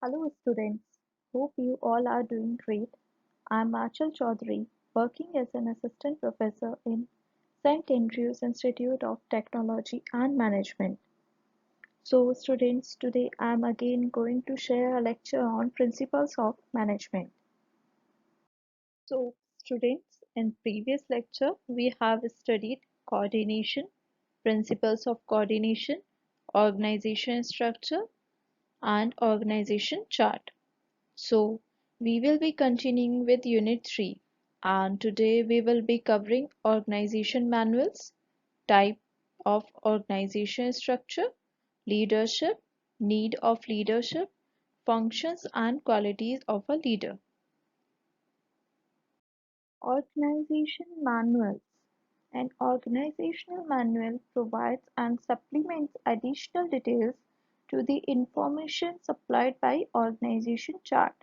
Hello students, hope you all are doing great. I'm Achal Chaudhary, working as an assistant professor in St. Andrews Institute of Technology and Management. So students, today I'm again going to share a lecture on principles of management. So students, in previous lecture we have studied coordination, principles of coordination, organization structure and organization chart. So, we will be continuing with Unit 3 and today we will be covering organization manuals, type of organization structure, leadership, need of leadership, functions and qualities of a leader. Organization manuals. An organizational manual provides and supplements additional details to the information supplied by organization chart.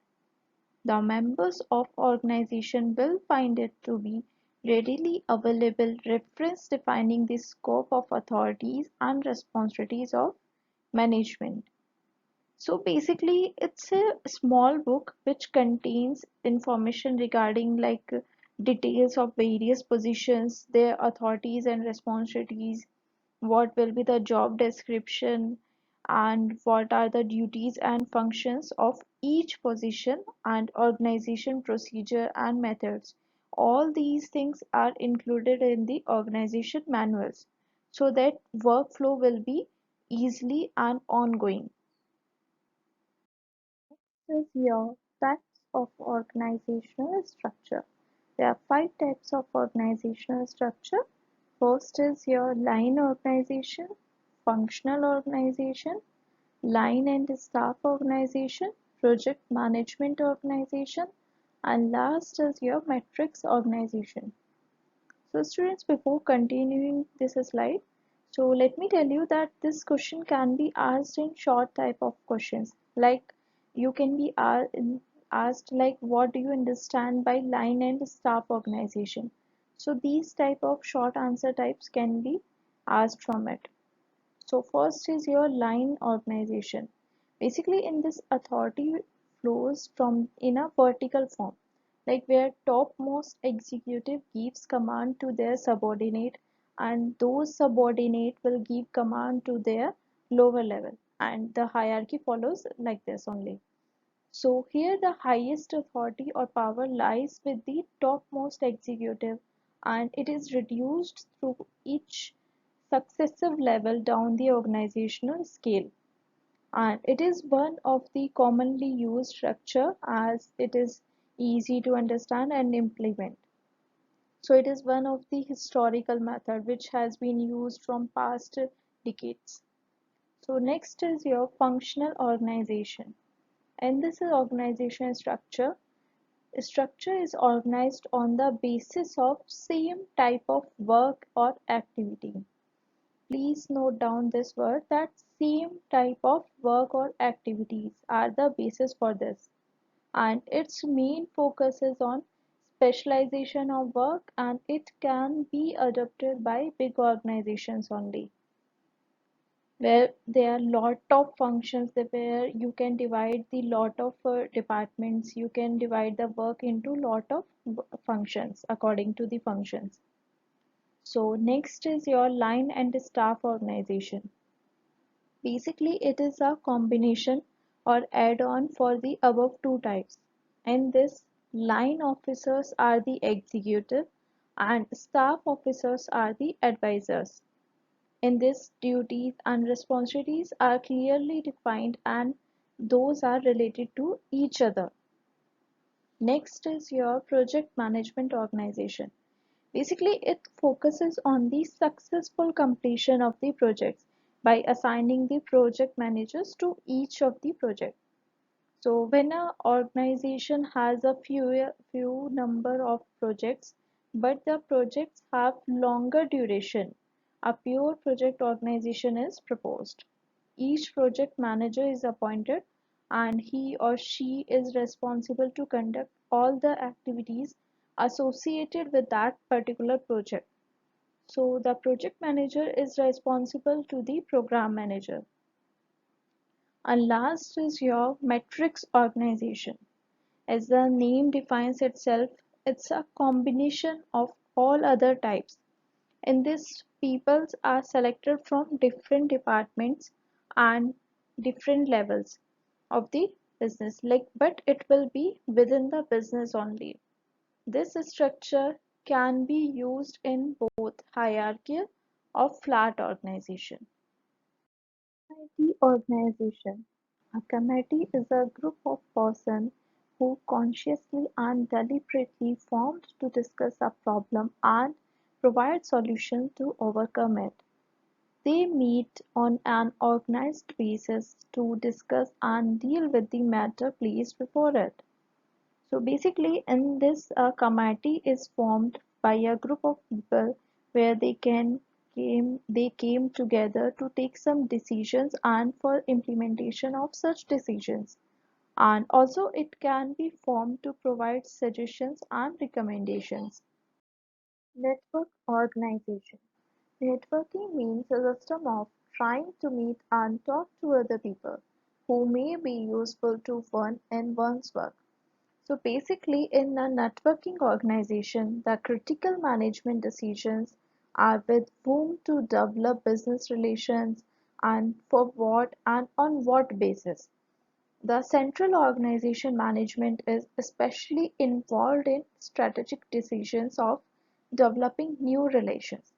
The members of organization will find it to be readily available reference defining the scope of authorities and responsibilities of management. So basically it's a small book which contains information regarding details of various positions, their authorities and responsibilities, what will be the job description and what are the duties and functions of each position and organization procedure and methods. All these things are included in the organization manuals so that workflow will be easily and ongoing. Is your types of organizational structure. There are five types of organizational structure. First is your line organization, functional organization, line and staff organization, project management organization, and last is your matrix organization. So students, before continuing this slide, so let me tell you that this question can be asked in short type of questions. Like you can be asked like what do you understand by line and staff organization? So these type of short answer types can be asked from it. So first is your line organization. Basically in this authority flows from in a vertical form, like where topmost executive gives command to their subordinate and those subordinate will give command to their lower level and the hierarchy follows like this only. So here the highest authority or power lies with the topmost executive and it is reduced through each successive level down the organizational scale. And it is one of the commonly used structure as it is easy to understand and implement. So it is one of the historical method which has been used from past decades. So next is your functional organization. And this is organization structure. Structure is organized on the basis of same type of work or activity. Please note down this word that same type of work or activities are the basis for this and its main focus is on specialization of work and it can be adopted by big organizations only where there are lot of functions where you can divide the lot of departments, you can divide the work into lot of functions according to the functions. So next is your line and staff organization. Basically it is a combination or add-on for the above two types. In this, line officers are the executive and staff officers are the advisors. In this, duties and responsibilities are clearly defined and those are related to each other. Next is your project management organization. Basically, it focuses on the successful completion of the projects by assigning the project managers to each of the project. So when an organization has a few number of projects, but the projects have longer duration, a pure project organization is proposed. Each project manager is appointed and he or she is responsible to conduct all the activities associated with that particular project. So the project manager is responsible to the program manager. And last is your matrix organization. As the name defines itself, it's a combination of all other types. In this, peoples are selected from different departments and different levels of the business, like, but it will be within the business only. This structure can be used in both hierarchical or flat organization. Committee organization. A committee is a group of persons who consciously and deliberately formed to discuss a problem and provide solutions to overcome it. They meet on an organized basis to discuss and deal with the matter placed before it. So basically, in this committee is formed by a group of people where they came together to take some decisions and for implementation of such decisions. And also it can be formed to provide suggestions and recommendations. Network organization. Networking means a system of trying to meet and talk to other people who may be useful to one in one's work. So basically, in a networking organization, the critical management decisions are with whom to develop business relations and for what and on what basis. The central organization management is especially involved in strategic decisions of developing new relations.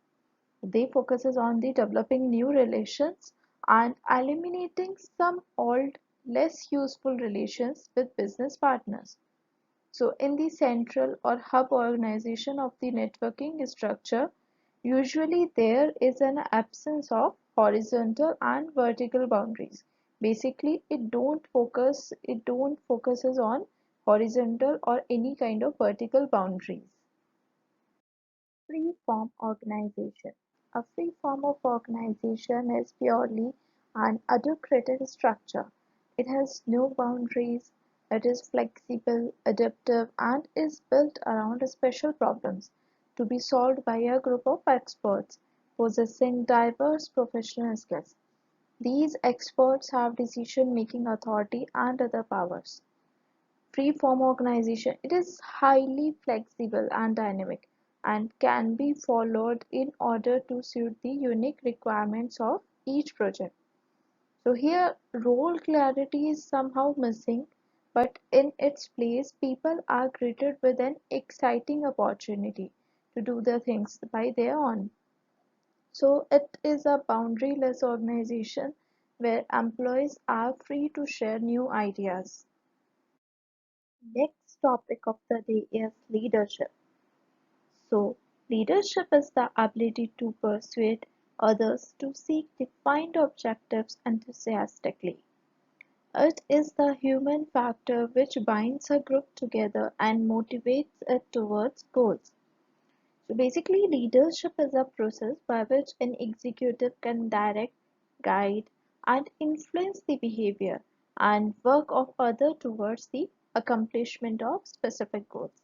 They focuses on the developing new relations and eliminating some old, less useful relations with business partners. So in the central or hub organization of the networking structure, usually there is an absence of horizontal and vertical boundaries. Basically, it don't focuses on horizontal or any kind of vertical boundaries. Free form organization. A free form of organization is purely an autocratic structure. It has no boundaries, it is flexible, adaptive, and is built around special problems to be solved by a group of experts possessing diverse professional skills. These experts have decision-making authority and other powers. Free-form organization, it is highly flexible and dynamic and can be followed in order to suit the unique requirements of each project. So here role clarity is somehow missing, but in its place people are greeted with an exciting opportunity to do the things by their own. So it is a boundaryless organization where employees are free to share new ideas. Next topic of the day is leadership. So, leadership is the ability to persuade others to seek defined objectives enthusiastically. It is the human factor which binds a group together and motivates it towards goals. So, basically, leadership is a process by which an executive can direct, guide, and influence the behavior and work of others towards the accomplishment of specific goals.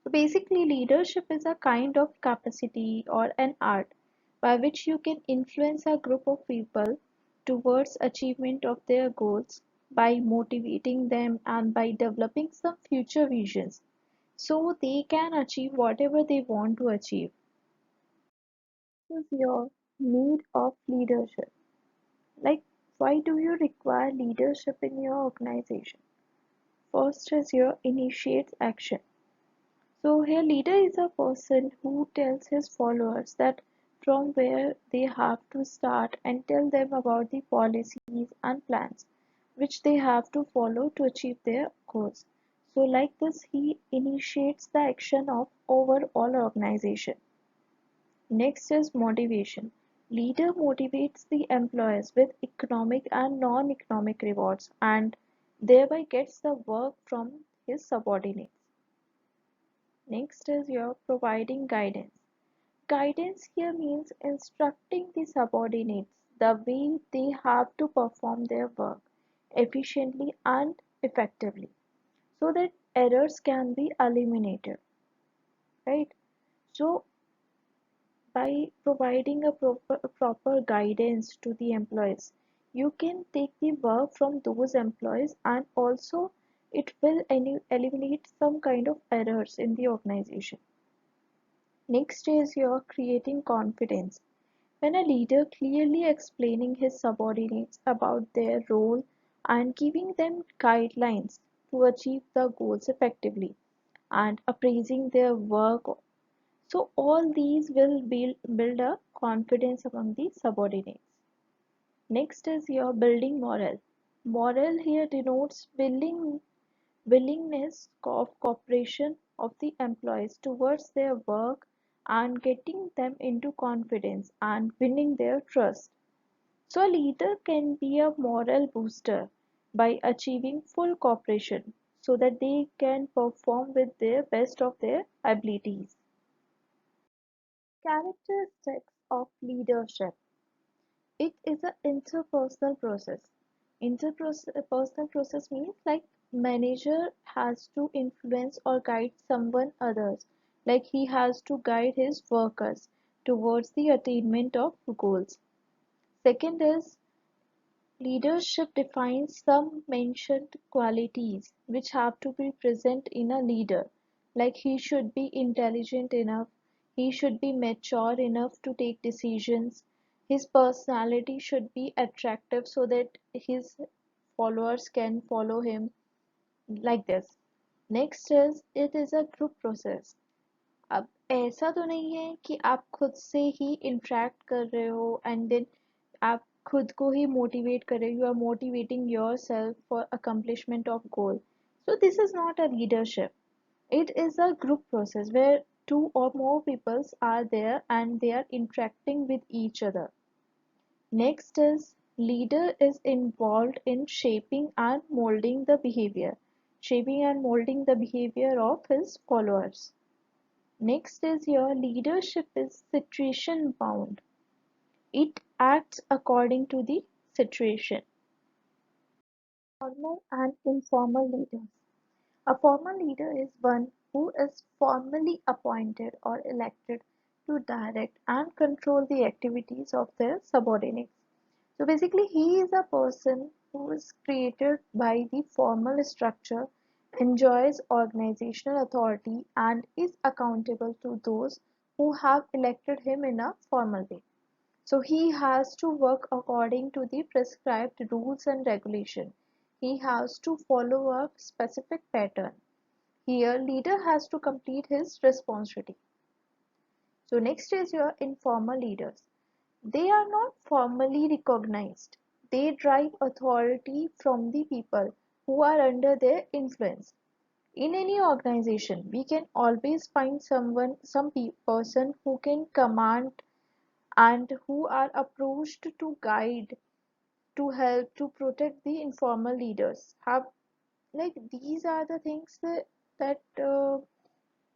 So basically, leadership is a kind of capacity or an art by which you can influence a group of people towards achievement of their goals by motivating them and by developing some future visions so they can achieve whatever they want to achieve. What is your need of leadership? Like, why do you require leadership in your organization? First is your initiates action. So here leader is a person who tells his followers that from where they have to start and tell them about the policies and plans which they have to follow to achieve their goals. So like this he initiates the action of overall organization. Next is motivation. Leader motivates the employees with economic and non-economic rewards and thereby gets the work from his subordinates. Next is your providing guidance. Guidance here means instructing the subordinates the way they have to perform their work efficiently and effectively so that errors can be eliminated, right? So by providing a proper guidance to the employees, you can take the work from those employees, and also it will eliminate some kind of errors in the organization. Next is your creating confidence. When a leader clearly explaining his subordinates about their role and giving them guidelines to achieve the goals effectively and appraising their work, so all these will build a confidence among the subordinates. Next is your building morale. Morale here denotes willingness of cooperation of the employees towards their work and getting them into confidence and winning their trust. So a leader can be a morale booster by achieving full cooperation so that they can perform with their best of their abilities. Characteristics of leadership. It is an interpersonal process. Interpersonal process means like manager has to influence or guide someone others, like he has to guide his workers towards the attainment of goals. Second is leadership defines some mentioned qualities which have to be present in a leader, like he should be intelligent enough, he should be mature enough to take decisions, his personality should be attractive so that his followers can follow him, like this. Next is it is a group process. अब ऐसा तो नहीं है कि आप खुद से ही interact कर रहे हो एंड देन आप खुद को ही मोटिवेट कर रहे हो, you are motivating yourself for accomplishment of goal. So this is not a leadership. It is a group process where two or more peoples are there and they are interacting with each other. Next is leader is involved in shaping and molding the behavior, shaping and molding the behavior of his followers. Next is your leadership is situation bound. It acts according to the situation. Formal and informal leaders. A formal leader is one who is formally appointed or elected to direct and control the activities of their subordinates. So basically, he is a person who is created by the formal structure, enjoys organizational authority, and is accountable to those who have elected him in a formal way. So he has to work according to the prescribed rules and regulation. He has to follow a specific pattern. Here, leader has to complete his responsibility. So next is your informal leaders. They are not formally recognized. They derive authority from the people who are under their influence. In any organization, we can always find some person who can command and who are approached to guide, to help, to protect the informal leaders. Have like these are the things that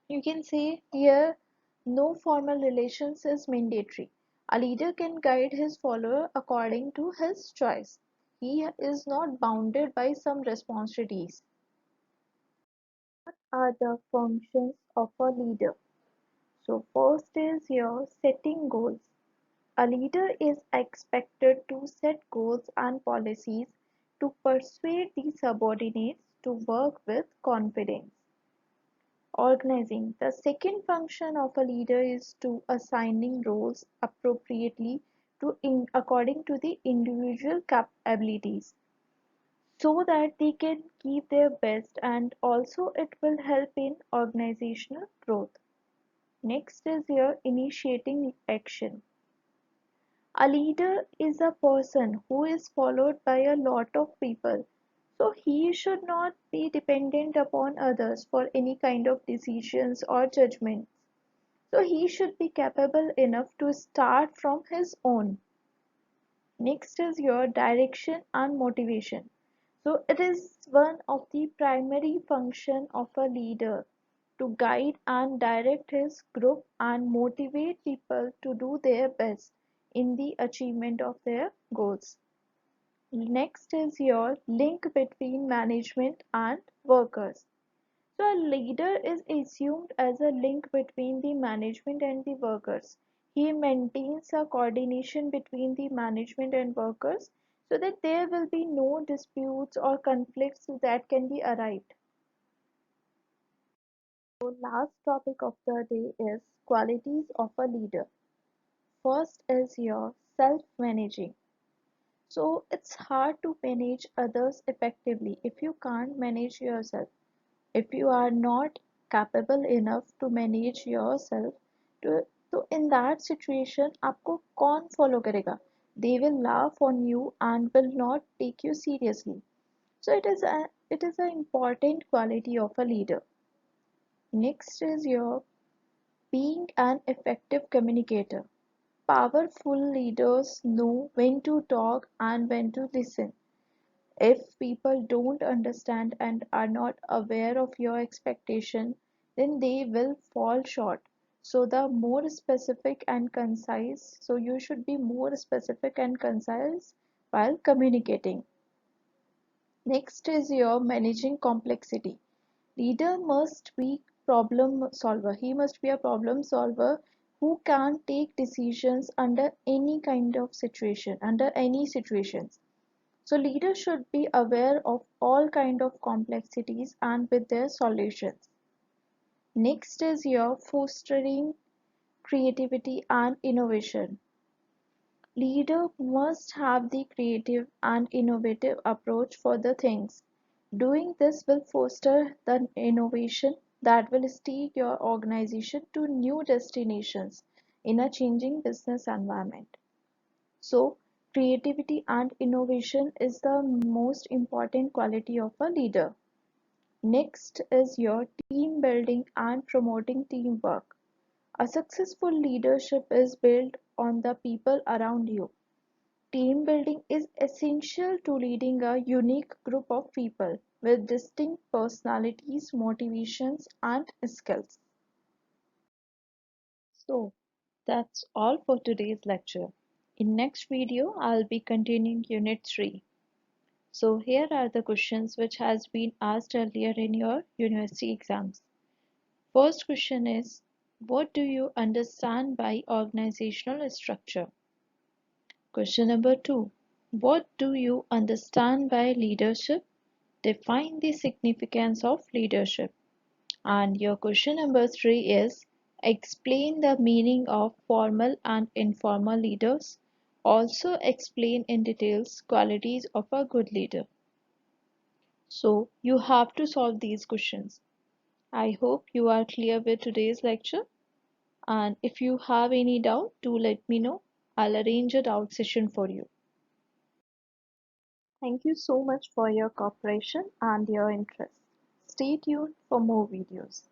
you can say here. No formal relations is mandatory. A leader can guide his follower according to his choice. He is not bounded by some responsibilities. What are the functions of a leader? So first is your setting goals. A leader is expected to set goals and policies to persuade the subordinates to work with confidence. Organizing. The second function of a leader is to assigning roles appropriately according to the individual abilities so that they can give their best, and also it will help in organizational growth. Next is your initiating action. A leader is a person who is followed by a lot of people, so he should not be dependent upon others for any kind of decisions or judgments. So he should be capable enough to start from his own. Next is your direction and motivation. So it is one of the primary function of a leader to guide and direct his group and motivate people to do their best in the achievement of their goals. Next is your link between management and workers. So a leader is assumed as a link between the management and the workers. He maintains a coordination between the management and workers so that there will be no disputes or conflicts that can be arrived. So last topic of the day is qualities of a leader. First is your self-managing. So it's hard to manage others effectively if you can't manage yourself. If you are not capable enough to manage yourself, to, तो in that situation आपको कौन follow करेगा? They will laugh on you and will not take you seriously. So it is an important quality of a leader. Next is your being an effective communicator. Powerful leaders know when to talk and when to listen. If people don't understand and are not aware of your expectation, then they will fall short. So the more specific and concise, so you should be more specific and concise while communicating. Next is your managing complexity. Leader must be problem solver. He must be a problem solver who can take decisions under any kind of situation, under any situations. So leaders should be aware of all kind of complexities and with their solutions. Next is your fostering creativity and innovation. Leader must have the creative and innovative approach for the things. Doing this will foster the innovation that will take your organization to new destinations in a changing business environment. So, creativity and innovation is the most important quality of a leader. Next is your team building and promoting teamwork. A successful leadership is built on the people around you. Team building is essential to leading a unique group of people with distinct personalities, motivations, and skills. So, that's all for today's lecture. In next video, I'll be continuing Unit 3. So here are the questions which has been asked earlier in your university exams. First question is, what do you understand by organizational structure? Question number 2, what do you understand by leadership? Define the significance of leadership. And your question number 3 is, explain the meaning of formal and informal leaders. Also explain in details qualities of a good leader. So you have to solve these questions. I hope you are clear with today's lecture, and if you have any doubt, do let me know. I'll arrange a doubt session for you. Thank you so much for your cooperation and your interest. Stay tuned for more videos.